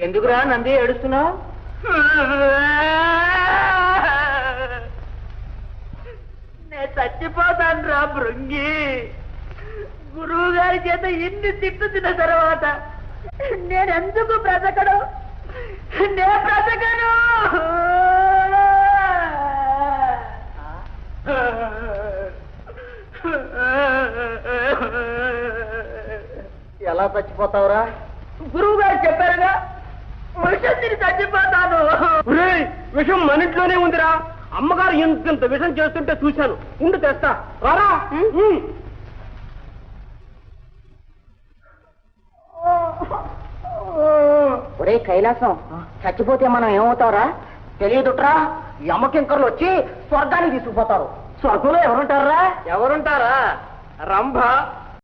ఎందుకురా నంది ఏడుస్తున్నావు? నేను చచ్చిపోతాను రా భృంగి. గురువు గారి చేత ఇన్ని తిట్టు తిన్న తర్వాత నేనెందుకు బ్రతకడు? నే బ్రతకను. ఎలా చచ్చిపోతావురా? గురువు గారు చెప్పారుగా, విషం తిని చచ్చిపోతాను. విషం మన ఇంట్లోనే ఉందిరా. అమ్మగారు ఇంత విషం చేస్తుంటే చూశాను. ఉండు తెస్తా. రారా. ఒరే కైలాసం, చచ్చిపోతే మనం ఏమవుతారా తెలియదుట్రా. యమకింకర్లు వచ్చి స్వర్గానికి తీసుకుపోతారు. స్వర్గంలో ఎవరుంటారా? రంభ,